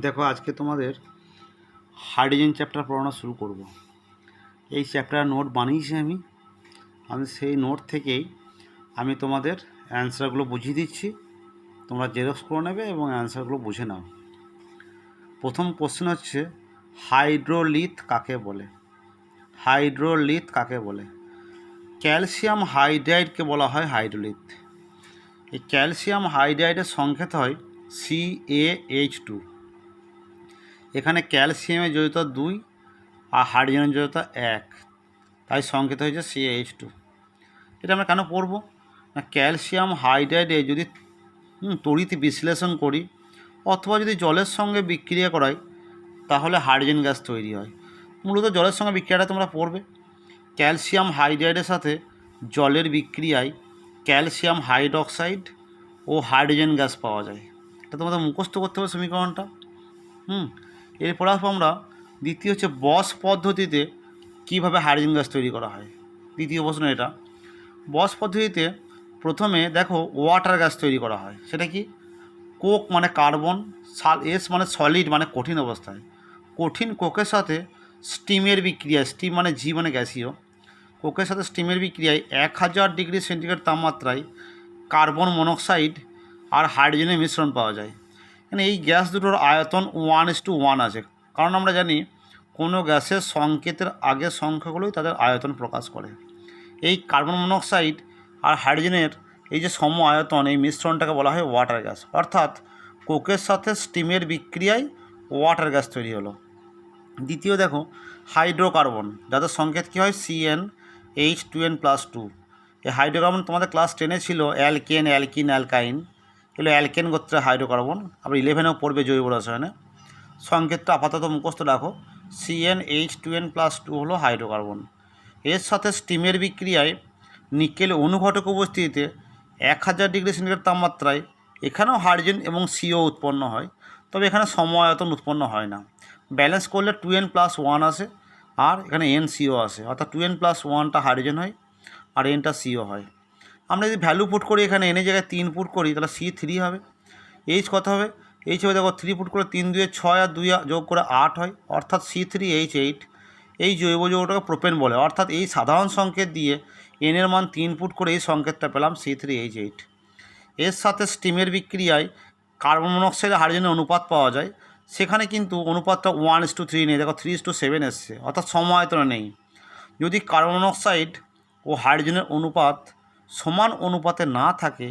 দেখো আজকে তোমাদের হাইড্রোজেন চ্যাপ্টার পড়ানো শুরু করব। এই চ্যাপ্টার নোট বানিয়েছি আমি সেই নোট থেকেই আমি তোমাদের অ্যান্সারগুলো বুঝিয়ে দিচ্ছি। তোমরা জেরক্স করে নেবে এবং অ্যান্সারগুলো বুঝে নাও। প্রথম কোশ্চেন হচ্ছে, হাইড্রোলিথ কাকে বলে? হাইড্রোলিথ কাকে বলে? ক্যালসিয়াম হাইড্রাইডকে বলা হয় হাইড্রোলিথ। এই ক্যালসিয়াম হাইড্রাইডের সংকেত হয় CaH2। এখানে ক্যালসিয়ামের জড়িত 2 আর হাইড্রোজেনের জড়িত 1, তাই সংকেত হয়েছে CaH2। এটা আমরা কেন পড়ব না, ক্যালসিয়াম হাইড্রাইডে যদি তড়িৎ বিশ্লেষণ করি অথবা যদি জলের সঙ্গে বিক্রিয়া করাই তাহলে হাইড্রোজেন গ্যাস তৈরি হয়। মূলত জলের সঙ্গে বিক্রিয়াটা তোমরা পড়বে। ক্যালসিয়াম হাইড্রাইডের সাথে জলের বিক্রিয়ায় ক্যালসিয়াম হাইড্রক্সাইড ও হাইড্রোজেন গ্যাস পাওয়া যায়। এটা তোমাদের মুখস্থ করতে হবে সমীকরণটা। এরপর আসবো আমরা দ্বিতীয় হচ্ছে, বস পদ্ধতিতে কীভাবে হাইড্রোজেন গ্যাস তৈরি করা হয়। দ্বিতীয় প্রশ্ন এটা। বস পদ্ধতিতে প্রথমে দেখো ওয়াটার গ্যাস তৈরি করা হয়। সেটা কি? কোক মানে কার্বন, এস মানে সলিড মানে কঠিন অবস্থায়, কঠিন কোকের সাথে স্টিমের বিক্রিয়ায়, স্টিম মানে জি মানে গ্যাসীয়, কোকের সাথে স্টিমের বিক্রিয়ায় 1000 ডিগ্রি সেন্টিগ্রেড তাপমাত্রায় কার্বন মনোক্সাইড আর হাইড্রোজেনের মিশ্রণ পাওয়া যায়। মানে এই গ্যাস দুটোর আয়তন 1:1 আছে, কারণ আমরা জানি কোনো গ্যাসের সংকেতের আগের সংখ্যাগুলোই তাদের আয়তন প্রকাশ করে। এই কার্বন মনোক্সাইড আর হাইড্রোজেনের এই যে সম আয়তন, এই মিশ্রণটাকে বলা হয় ওয়াটার গ্যাস। অর্থাৎ কোকের সাথে স্টিমের বিক্রিয়ায় ওয়াটার গ্যাস তৈরি হলো। দ্বিতীয় দেখো, হাইড্রোকার্বন, যাদের সংকেত কী হয় CnH2n+2। এই হাইড্রোকার্বন তোমাদের ক্লাস 10-এ ছিল অ্যালকেন, অ্যালকিন, অ্যালকাইন। এগুলো অ্যালকেন গোত্রের হাইড্রোকার্বন। আবার 11-এও পড়বে জৈব রসায়নে। সংকেতটা আপাতত মুখস্থ রাখো, CnH2n+2 হলো হাইড্রোকার্বন। এর সাথে স্টিমের বিক্রিয়ায় নিকেল অনুঘটক উপস্থিতিতে 1000 ডিগ্রি সেন্টিগ্রেড তাপমাত্রায় এখানেও হাইড্রোজেন এবং CO উৎপন্ন হয়, তবে এখানে সম আয়তন উৎপন্ন হয় না। ব্যালেন্স করলে 2n+1 আসে আর এখানে NCO আসে, অর্থাৎ 2n+1টা হাইড্রোজেন হয় আর nটা CO হয়। আমরা যদি ভ্যালু পুট করি, এখানে n এর জায়গায় 3 পুট করি, তাহলে C3 হবে। H কত হবে? H হবে দেখো 3 পুট করে 3 2 6 আর 2 যোগ করে 8 হয়, অর্থাৎ C3H8। এই জৈব যৌগটাকে প্রোপেন বলে। অর্থাৎ এই সাধারণ সংকেত দিয়ে n এর মান 3 পুট করে এই সংকেতটা পেলাম C3H8। এর সাথে স্টিমের বিক্রিয়ায় কার্বন মনোক্সাইড আর হাইড্রোজেনের অনুপাত পাওয়া যায়। সেখানে কিন্তু অনুপাতটা 1:3 নেই, দেখো 3:7 এসছে, অর্থাৎ সম আয়তনে নেই। যদি কার্বন মনোক্সাইড ও হাইড্রোজেনের অনুপাত সমান অনুপাতে না থাকে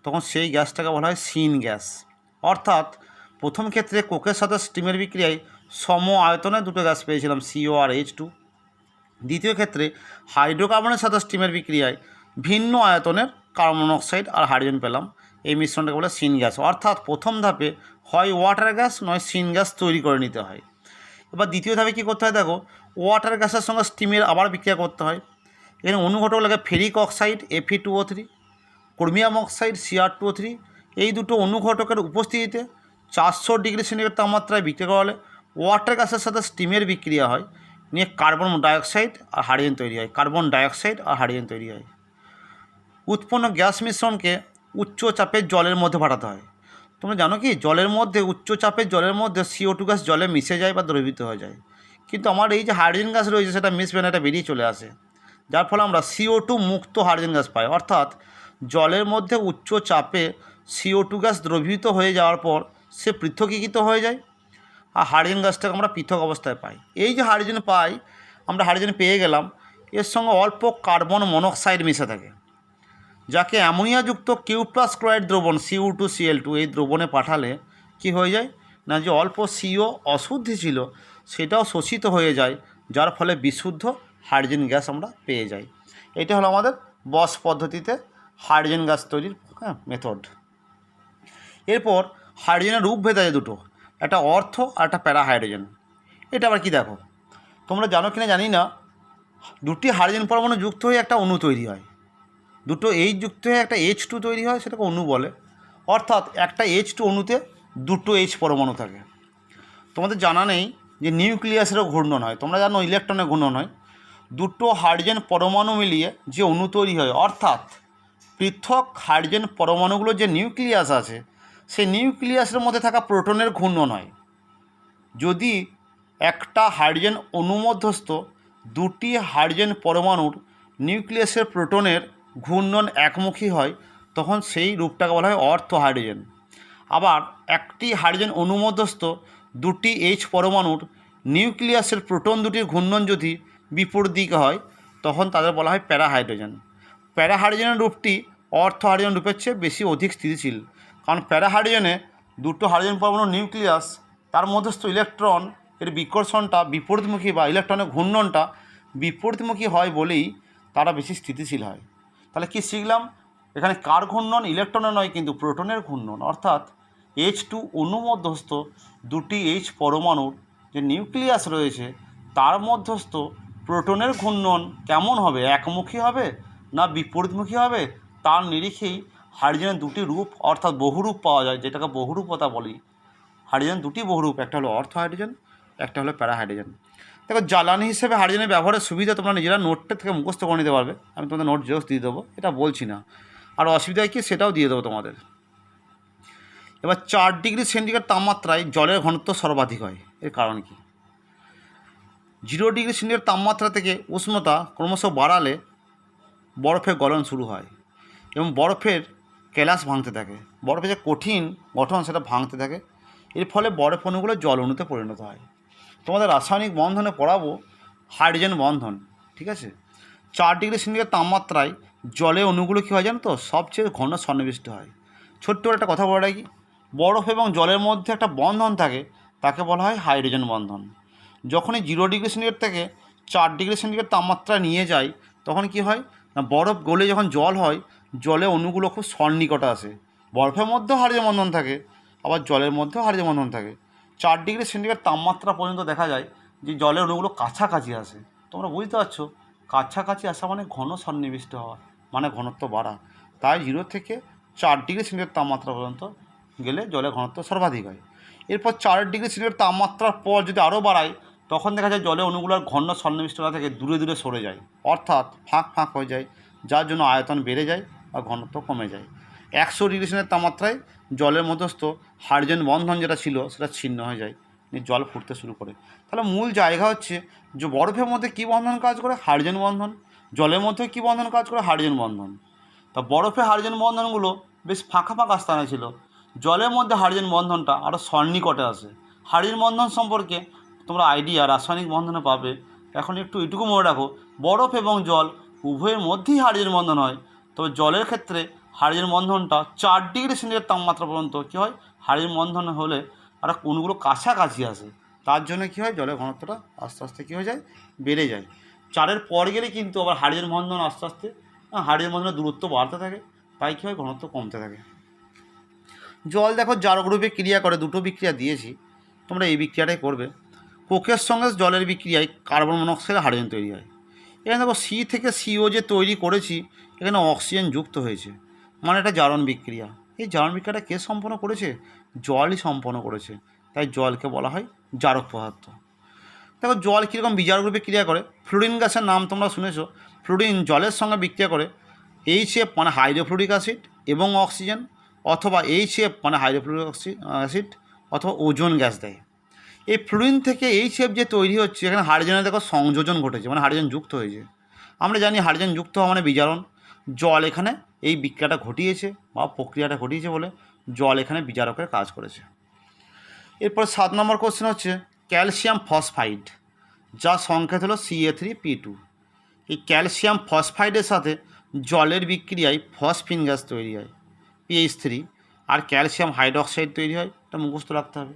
তখন সেই গ্যাসটাকে বলা হয় সিন গ্যাস। অর্থাৎ প্রথম ক্ষেত্রে কোকের সাথে স্টিমের বিক্রিয়ায় সম আয়তনে দুটো গ্যাস পেয়েছিলাম, CO আর H2। দ্বিতীয় ক্ষেত্রে হাইড্রোকার্বনের সাথে স্টিমের বিক্রিয়ায় ভিন্ন আয়তনের কার্বন মনোক্সাইড আর হাইড্রোজেন পেলাম। এই মিশ্রণটাকে বলে সিন গ্যাস। অর্থাৎ প্রথম ধাপে হয় ওয়াটার গ্যাস নয় সিন গ্যাস তৈরি করে নিতে হয়। এবার দ্বিতীয় ধাপে কী করতে হয় দেখো, ওয়াটার গ্যাসের সঙ্গে স্টিমের আবার বিক্রিয়া করতে হয়। এখানে অনুঘটক লাগে ferric oxide Fe2O3, chromium oxide Cr2O3। এই দুটো অনুঘটকের উপস্থিতিতে 400 ডিগ্রি সেন্টিগ্রেড তাপমাত্রায় বিক্রিয়া করালে ওয়াটার গ্যাসের সাথে স্টিমের বিক্রিয়া হয়, নিয়ে কার্বন ডাইঅক্সাইড আর হাইড্রোজেন তৈরি হয়। কার্বন ডাইঅক্সাইড আর হাইড্রোজেন তৈরি হয়। উৎপন্ন গ্যাস মিশ্রণকে উচ্চ চাপের জলের মধ্যে পাঠাতে হয়। তোমরা জানো কি, জলের মধ্যে উচ্চ চাপের জলের মধ্যে CO2 গ্যাস জলে মিশে যায় বা দ্রবীভূত হয়ে যায়, কিন্তু আমার এই যে হাইড্রোজেন গ্যাস রয়েছে সেটা মিশবে না, এটা বেরিয়ে চলে আসে, যার ফলে আমরা CO2 মুক্ত হাইড্রোজেন গ্যাস পাই। অর্থাৎ জলের মধ্যে উচ্চ চাপে CO2 গ্যাস দ্রবীভূত হয়ে যাওয়ার পর সে পৃথকীকৃত হয়ে যায় আর হাইড্রোজেন গ্যাসটাকে আমরা পৃথক অবস্থায় পাই। এই যে হাইড্রোজেন পাই, আমরা হাইড্রোজেন পেয়ে গেলাম, এর সঙ্গে অল্প কার্বন মনোক্সাইড মিশে থাকে, যাকে অ্যামোনিয়াযুক্ত Q+ ক্লোরাইড দ্রবণ Cu2Cl2 এই দ্রবণে পাঠালে কি হয়ে যায় না, যে অল্প CO অশুদ্ধি ছিল সেটাও শোষিত হয়ে যায়, যার ফলে বিশুদ্ধ হাইড্রোজেন গ্যাস আমরা পেয়ে যাই। এটা হলো আমাদের বস পদ্ধতিতে হাইড্রোজেন গ্যাস তৈরির মেথড। এরপর হাইড্রোজেনের রূপ ভেদ আছে দুটো, একটা অর্থ আর একটা প্যারা হাইড্রোজেন। এটা আবার কি দেখো, তোমরা জানো কিনা জানি না, দুটি হাইড্রোজেন পরমাণু যুক্ত হয়ে একটা অণু তৈরি হয়, দুটো H যুক্ত হয়ে একটা H2 তৈরি হয়, সেটাকে অণু বলে। অর্থাৎ একটা H2 অণুতে দুটো H পরমাণু থাকে। তোমাদের জানা নেই যে নিউক্লিয়াসেরও ঘূর্ণন হয়, তোমরা জানো ইলেকট্রনের ঘূর্ণন হয়। দুটো হাইড্রোজেন পরমাণু মিলিয়ে যে অণু তৈরি হয়, অর্থাৎ পৃথক হাইড্রোজেন পরমাণুগুলোর যে নিউক্লিয়াস আছে সেই নিউক্লিয়াসের মধ্যে থাকা প্রোটনের ঘূর্ণন হয়। যদি একটা হাইড্রোজেন অণুমধ্যস্থ দুটি হাইড্রোজেন পরমাণুর নিউক্লিয়াসের প্রোটনের ঘূর্ণন একমুখী হয় তখন সেই রূপটাকে বলা হয় অর্থ হাইড্রোজেন। আবার একটি হাইড্রোজেন অণুমধ্যস্থ দুটি এইচ পরমাণুর নিউক্লিয়াসের প্রোটন দুটির ঘূর্ণন যদি বিপরীত দিকে হয় তখন তাদের বলা হয় প্যারা হাইড্রোজেন। প্যারা হাইড্রোজেনের রূপটি অর্থ হাইড্রোজেন রূপের চেয়ে বেশি অধিক স্থিতিশীল, কারণ প্যারা হাইড্রোজেনে দুটো হাইড্রোজেন পরমাণুর নিউক্লিয়াস তার মধ্যস্থ ইলেকট্রন এর বিকর্ষণটা বিপরীতমুখী বা ইলেকট্রনের ঘূর্ণনটা বিপরীতমুখী হয় বলেই তারা বেশি স্থিতিশীল হয়। তাহলে কি শিখলাম? এখানে কার ঘূর্ণন? ইলেকট্রনের নয়, কিন্তু প্রোটনের ঘূর্ণন। অর্থাৎ H2 অণুমধ্যস্থ দুটি এইচ পরমাণুর যে নিউক্লিয়াস রয়েছে তার মধ্যস্থ প্রোটনের ঘূর্ণন কেমন হবে? একমুখী হবে না বিপরীতমুখী হবে? তার নিরিখেই হাইড্রোজেনের দুটি রূপ অর্থাৎ বহুরূপ পাওয়া যায়, যেটাকে বহুরূপতা বলি। হাইড্রোজেন দুটি বহুরূপ, একটা হলো অর্থ হাইড্রোজেন, একটা হলো প্যারা হাইড্রোজেন। দেখো, জ্বালানি হিসেবে হাইড্রোজেনের ব্যবহারের সুবিধা তোমরা নিজেরা নোটটা থেকে মুখস্থ করে নিতে পারবে। আমি তোমাদের নোট জেরক্স দিয়ে দেবো, এটা বলছি না। আর অসুবিধা কি সেটাও দিয়ে দেবো তোমাদের। এবার 4 ডিগ্রি সেন্টিগ্রেড তাপমাত্রায় জলের ঘনত্ব সর্বাধিক হয়, এর কারণ কি? 0 ডিগ্রি সেন্টিগ্রেড তাপমাত্রা থেকে উষ্ণতা ক্রমশ বাড়ালে বরফের গলন শুরু হয় এবং বরফের কেলাস ভাঙতে থাকে। বরফের যে কঠিন গঠন সেটা ভাঙতে থাকে, এর ফলে বরফ অণুগুলো জল অণুতে পরিণত হয়। তোমাদের রাসায়নিক বন্ধনে পড়াবো হাইড্রোজেন বন্ধন, ঠিক আছে? 4 ডিগ্রি সেন্টিগ্রেড তাপমাত্রায় জলে অণুগুলো কী হয় জানো তো? সবচেয়ে ঘন সন্নিবিষ্ট হয়। ছোট্ট একটা কথা বলে রাখি, বরফ এবং জলের মধ্যে একটা বন্ধন থাকে, তাকে বলা হয় হাইড্রোজেন বন্ধন। যখনই 0 ডিগ্রি সেন্টিগ্রেড থেকে 4 ডিগ্রি সেন্টিগ্রেড তাপমাত্রা নিয়ে যায় তখন কি হয় না, বরফ গলে যখন জল হয়, জলে অণুগুলো খুব সন্নিকটে আসে। বরফের মধ্যেও হাইড্রোজেন বন্ধন থাকে, আবার জলের মধ্যেও হাইড্রোজেন বন্ধন থাকে। 4 ডিগ্রি সেন্টিগ্রেড তাপমাত্রা পর্যন্ত দেখা যায় যে জলের অণুগুলো কাছাকাছি আসে। তোমরা বুঝতে পারছো, কাছাকাছি আসা মানে ঘন সন্নিবিষ্ট হওয়া, মানে ঘনত্ব বাড়া। তাই 0 থেকে 4 ডিগ্রি সেন্টিগ্রেড তাপমাত্রা পর্যন্ত গেলে জলের ঘনত্ব সর্বাধিক হয়। এরপর 4 ডিগ্রি সেন্টিগ্রেড তাপমাত্রার পর যদি আরও বাড়ায় তখন দেখা যায় জলে অণুগুলোর ঘন সন্নিবিষ্টতা থেকে দূরে দূরে সরে যায়, অর্থাৎ ফাঁক ফাঁক হয়ে যায়, যার জন্য আয়তন বেড়ে যায় আর ঘনত্ব কমে যায়। 100 ডিগ্রি সেন্টিগ্রেড তাপমাত্রায় জলের মধ্যস্থ হাইড্রোজেন বন্ধন যেটা ছিল সেটা ছিন্ন হয়ে যায়, জল ফুটতে শুরু করে। তাহলে মূল জায়গা হচ্ছে যে বরফের মধ্যে কী বন্ধন কাজ করে? হাইড্রোজেন বন্ধন। জলের মধ্যে কী বন্ধন কাজ করে? হাইড্রোজেন বন্ধন। তা বরফে হাইড্রোজেন বন্ধনগুলো বেশ ফাঁকা ফাঁকা স্থানে ছিল, জলের মধ্যে হাইড্রোজেন বন্ধনটা আরও সন্নিকটে আসে। হাইড্রোজেন বন্ধন সম্পর্কে তোমরা আইডিয়া রাসায়নিক বন্ধনে পাবে। এখন একটু এটুকু মনে রাখো, বরফ এবং জল উভয়ের মধ্যেই হাইড্রোজেন বন্ধন হয়, তবে জলের ক্ষেত্রে হাইড্রোজেন বন্ধনটা 4 ডিগ্রি সেন্টিগ্রেড তাপমাত্রা পর্যন্ত কী হয়, হাইড্রোজেন বন্ধন হলে আর অণুগুলো কাছাকাছি আসে, তার জন্য কী হয়, জলের ঘনত্বটা আস্তে আস্তে কী হয়ে যায়, বেড়ে যায়। 4-এর পর গেলে কিন্তু আবার হাইড্রোজেন বন্ধন আস্তে আস্তে হাইড্রোজেন বন্ধনের দূরত্ব বাড়তে থাকে, তাই কী হয়, ঘনত্ব কমতে থাকে। জল দেখো জারক রূপে ক্রিয়া করে, দুটো বিক্রিয়া দিয়েছি, তোমরা এই বিক্রিয়াটাই করবে। কোকের সঙ্গে জলের বিক্রিয়ায় কার্বন মনোক্সাইড হাইড্রোজেন তৈরি হয়। এখানে দেখো সি থেকে সিও যে তৈরি করেছি, এখানে অক্সিজেন যুক্ত হয়েছে, মানে এটা জারণ বিক্রিয়া। এই জারণ বিক্রিয়াটা কে সম্পন্ন করেছে? জলই সম্পন্ন করেছে, তাই জলকে বলা হয় জারক পদার্থ। দেখো জল কীরকম বিজারক রূপে ক্রিয়া করে। ফ্লুরিন গ্যাসের নাম তোমরা শুনেছো। ফ্লুরিন জলের সঙ্গে বিক্রিয়া করে HF মানে হাইড্রোফ্লুরিক অ্যাসিড এবং অক্সিজেন, অথবা HF মানে হাইড্রোফ্লুরিক অ্যাসিড, অথবা ওজোন গ্যাস দেয়। এই ফ্লুরিন থেকে HF যে তৈরি হচ্ছে, এখানে হাইড্রোজেনের দেখো সংযোজন ঘটেছে, মানে হাইড্রোজেন যুক্ত হয়েছে। আমরা জানি হাইড্রোজেন যুক্ত হওয়া মানে বিজারণ। জল এখানে এই বিক্রিয়াটা ঘটিয়েছে বা প্রক্রিয়াটা ঘটিয়েছে বলে জল এখানে বিজারকের কাজ করেছে। এরপর 7 নম্বর কোশ্চেন হচ্ছে ক্যালসিয়াম ফসফাইড, যার সংকেত হলো Ca3P2। এই ক্যালসিয়াম ফসফাইডের সাথে জলের বিক্রিয়ায় ফসফিন গ্যাস তৈরি হয় PH3, আর ক্যালসিয়াম হাইড্রোক্সাইড তৈরি হয়, এটা মুখস্থ রাখতে হবে।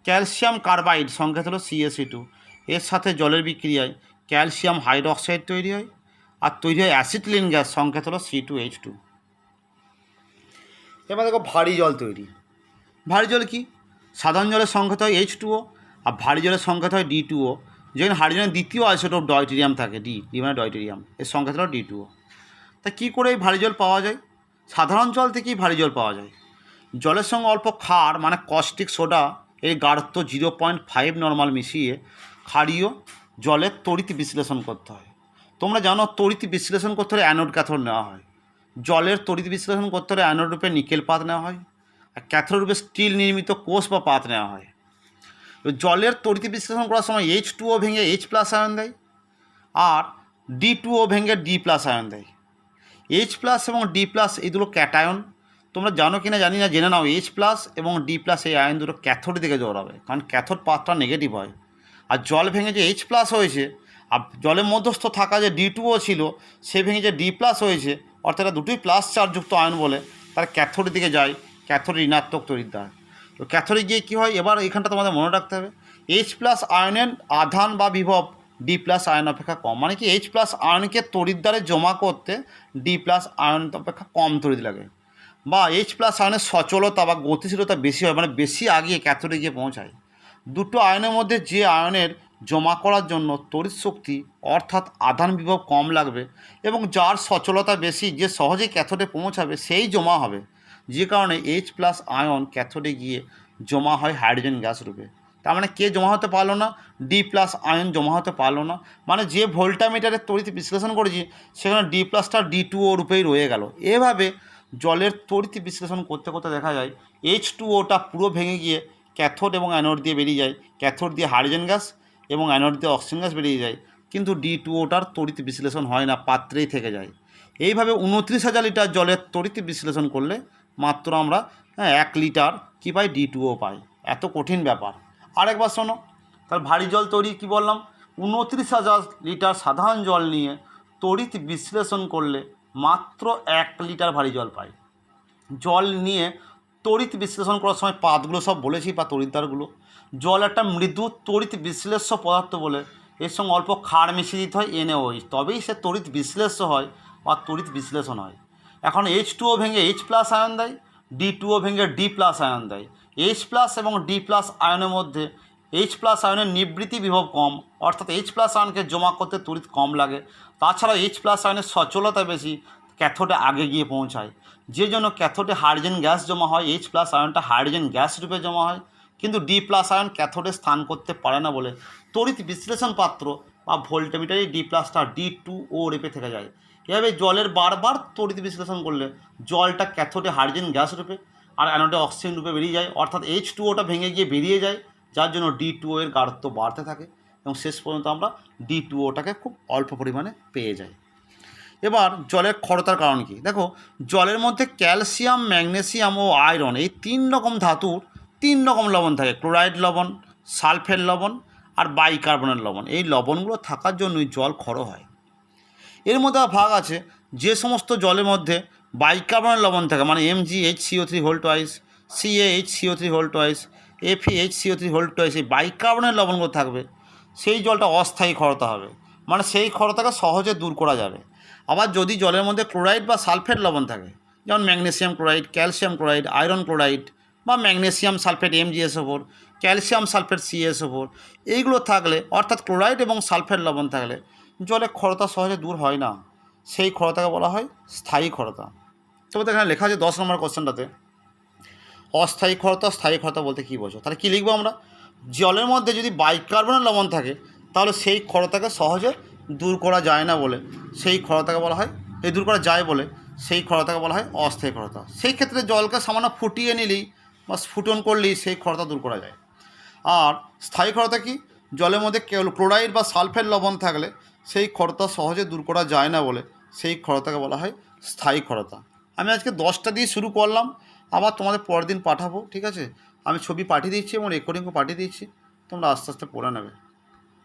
ক্যালসিয়াম কার্বাইড সংকেত হলো CaC2, এর সাথে জলের বিক্রিয়ায় ক্যালসিয়াম হাইড্রোক্সাইড তৈরি হয় আর তৈরি হয় অ্যাসিটিলিন গ্যাস সংকেত হলো C2H2। এবার দেখো ভারী জল তৈরি। ভারী জল কি? সাধারণ জলের সংকেত হয় H2O, আর ভারী জলের সংকেত হয় D2O, যেখানে হাইড্রোজেনের দ্বিতীয় আইসোটোপ ডয়টেরিয়াম থাকে, ডি মানে ডয়টেরিয়াম, এর সংকেত হলো D2O। তা কী করে এই ভারী জল পাওয়া যায়? সাধারণ জল থেকেই ভারী জল পাওয়া যায়। জলের সঙ্গে অল্প ক্ষার মানে কস্টিক সোডা এর গাঢ়ত্ব 0.5 নর্মাল মিশিয়ে ক্ষারীয় জলের তড়িৎ বিশ্লেষণ করতে হয়। তোমরা জানো তড়িৎ বিশ্লেষণ করতে হলে অ্যানোড ক্যাথোড নেওয়া হয়। জলের তড়িৎ বিশ্লেষণ করতে হলে অ্যানোড রূপে নিকেল পাত নেওয়া হয়, আর ক্যাথোড রূপে স্টিল নির্মিত কোষ বা পাত নেওয়া হয়। জলের তড়িৎ বিশ্লেষণ করার সময় H2O ভেঙে H+ আয়ন দেয়, আর D2O ভেঙে D+ আয়ন দেয়। H+ এবং D+ এই দুটো ক্যাটায়ন। তোমরা জানো কি না জানি না, জেনে নাও H+ এবং D+ এই আয়ন দুটো ক্যাথোডের দিকে জড়াবে, কারণ ক্যাথোড পাথটা নেগেটিভ হয়। আর জল ভেঙে যে H+ হয়েছে, আর জলের মধ্যস্থ থাকা যে D2O ছিল সে ভেঙে যে D+ হয়েছে, অর্থাৎ দুটোই প্লাস চার্জযুক্ত আয়ন বলে তার ক্যাথোডের দিকে যায়, ক্যাথোড ঋণাত্মক তড়িৎদ্বার। তো ক্যাথোডে গিয়ে কী হয়, এবার এইখানটা তোমাদের মনে রাখতে হবে, H+ আয়নের আধান বা বিভব D+ আয়ন অপেক্ষা কম, মানে কি H+ আয়নকে তড়িৎদ্বারে জমা করতে D+ আয়ন অপেক্ষা কম তড়িৎ লাগে, বা H+ আয়নের সচলতা বা গতিশীলতা বেশি হয়, মানে বেশি আগিয়ে ক্যাথোডে গিয়ে পৌঁছায়। দুটো আয়নের মধ্যে যে আয়নের জমা করার জন্য তড়িৎ শক্তি অর্থাৎ আধান বিভব কম লাগবে এবং যার সচলতা বেশি, যে সহজেই ক্যাথোডে পৌঁছাবে সেই জমা হবে, যে কারণে H+ আয়ন ক্যাথোডে গিয়ে জমা হয় হাইড্রোজেন গ্যাস রূপে। তার মানে কে জমা হতে পারলো না? D+ আয়ন জমা হতে পারলো না, মানে যে ভোল্টামিটারের তড়িৎ বিশ্লেষণ করেছি সেখানে D+টা D2O রূপেই রয়ে গেল। এভাবে জলের তড়িৎ বিশ্লেষণ করতে করতে দেখা যায় H2Oটা পুরো ভেঙে গিয়ে ক্যাথোড এবং অ্যানোড দিয়ে বেরিয়ে যায়, ক্যাথোড দিয়ে হাইড্রোজেন গ্যাস এবং অ্যানোড দিয়ে অক্সিজেন গ্যাস বেরিয়ে যায়, কিন্তু D2Oটার তড়িৎ বিশ্লেষণ হয় না, পাত্রেই থেকে যায়। এইভাবে 29,000 লিটার জলের তড়িৎ বিশ্লেষণ করলে মাত্র আমরা 1 লিটার কী পাই? D2O পাই। এত কঠিন ব্যাপার। আরেকবার শোনো, তার ভারী জল তৈরি কী বললাম? 29,000 লিটার সাধারণ জল নিয়ে তড়িৎ বিশ্লেষণ করলে মাত্র 1 লিটার ভারী জল পাই। জল নিয়ে তড়িৎ বিশ্লেষণ করার সময় পাতগুলো সব বলেছি, বা তড়িৎদ্বারগুলো। জল একটা মৃদু তড়িৎ বিশ্লেষ্য পদার্থ বলে এর সঙ্গে অল্প ক্ষার মিশিয়ে দিতে হয় NaOH, তবেই সে তড়িৎ বিশ্লেষ্য হয় বা তড়িৎ বিশ্লেষণ হয়। এখন H2O ভেঙে H+ আয়ন দেয়, D2O ভেঙে D+ আয়ন দেয়। H+ এবং D+ আয়নের মধ্যে H+ আয়নের নিবৃত্তি বিভব কম, অর্থাৎ H+ আয়নকে জমা করতে তড়িৎ কম লাগে। তাছাড়া H+ আয়নের সচলতা বেশি, ক্যাথোডে আগে গিয়ে পৌঁছায়, যে জন্য ক্যাথোডে হাইড্রোজেন গ্যাস জমা হয়, H+ আয়নটা হাইড্রোজেন গ্যাস রূপে জমা হয়, কিন্তু D+ আয়ন ক্যাথোডে স্থান করতে পারে না বলে তড়িৎ বিশ্লেষণ পাত্র বা ভোল্টমিটারে D+টা D2O রূপে থেকে যায়। এভাবে জলের বারবার তড়িৎ বিশ্লেষণ করলে জলটা ক্যাথোডে হাইড্রোজেন গ্যাস রূপে আর অ্যানোডে অক্সিজেন রূপে বেরিয়ে যায়, অর্থাৎ H2Oটা ভেঙে গিয়ে বেরিয়ে যায়, যার জন্য D2O এর গাঢ়ত্ব বাড়তে থাকে এবং শেষ পর্যন্ত আমরা D2Oটাকে খুব অল্প পরিমাণে পেয়ে যাই। এবার জলের ক্ষরতার কারণ কি? দেখো, জলের মধ্যে ক্যালসিয়াম, ম্যাগনেসিয়াম ও আয়রন এই 3 রকম ধাতুর 3 রকম লবণ থাকে, ক্লোরাইড লবণ, সালফেট লবণ আর বাইকার্বনেট লবণ। এই লবণগুলো থাকার জন্যই জল ক্ষর হয়। এর মধ্যে ভাগ আছে, যে সমস্ত জলের মধ্যে বাইকার্বনেট লবণ থাকে, মানে MgHCO3 CaHCO3 FeHCO3 এই বাইকার্বনেট লবণগুলো থাকবে, সেই জলটা অস্থায়ী ক্ষরতা হবে, মানে সেই ক্ষরতাকে সহজে দূর করা যাবে। আবার যদি জলের মধ্যে ক্লোরাইড বা সালফেট লবণ থাকে, যেমন magnesium chloride, calcium chloride, iron chloride বা magnesium sulphate MgSO4, calcium sulphate CaSO4, এইগুলো থাকলে, অর্থাৎ ক্লোরাইড এবং সালফেট লবণ থাকলে জলে ক্ষরতা সহজে দূর হয় না, সেই ক্ষরতাকে বলা হয় স্থায়ী ক্ষরতা। তবে এখানে লেখা আছে 10 নম্বর কোশ্চেনটাতে, অস্থায়ী ক্ষরতা, স্থায়ী ক্ষরতা বলতে কী বোঝো? তাহলে কী লিখবো আমরা? জলের মধ্যে যদি বাইকার্বনেট লবণ থাকে তাহলে সেই ক্ষরতাকে সহজে দূর করা যায় না বলে সেই ক্ষরতাকে বলা হয়, দূর করা যায় বলে সেই ক্ষরতাকে বলা হয় অস্থায়ী ক্ষরতা। সেই ক্ষেত্রে জলকে সামান্য ফুটিয়ে নিলেই বা স্ফুটন করলেই সেই ক্ষরতা দূর করা যায়। আর স্থায়ী ক্ষরতা কি? জলের মধ্যে কেবল ক্লোরাইড বা সালফেট লবণ থাকলে সেই ক্ষরতা সহজে দূর করা যায় না বলে সেই ক্ষরতাকে বলা হয় স্থায়ী ক্ষরতা। আমি আজকে 10টা দিয়ে শুরু করলাম, আবার তোমাদের পরের দিন পাঠাবো, ঠিক আছে? আমি ছবি পাঠিয়ে দিচ্ছি এবং রেকর্ডিংও পাঠিয়ে দিচ্ছি, তোমরা আস্তে আস্তে পড়ে নেবে।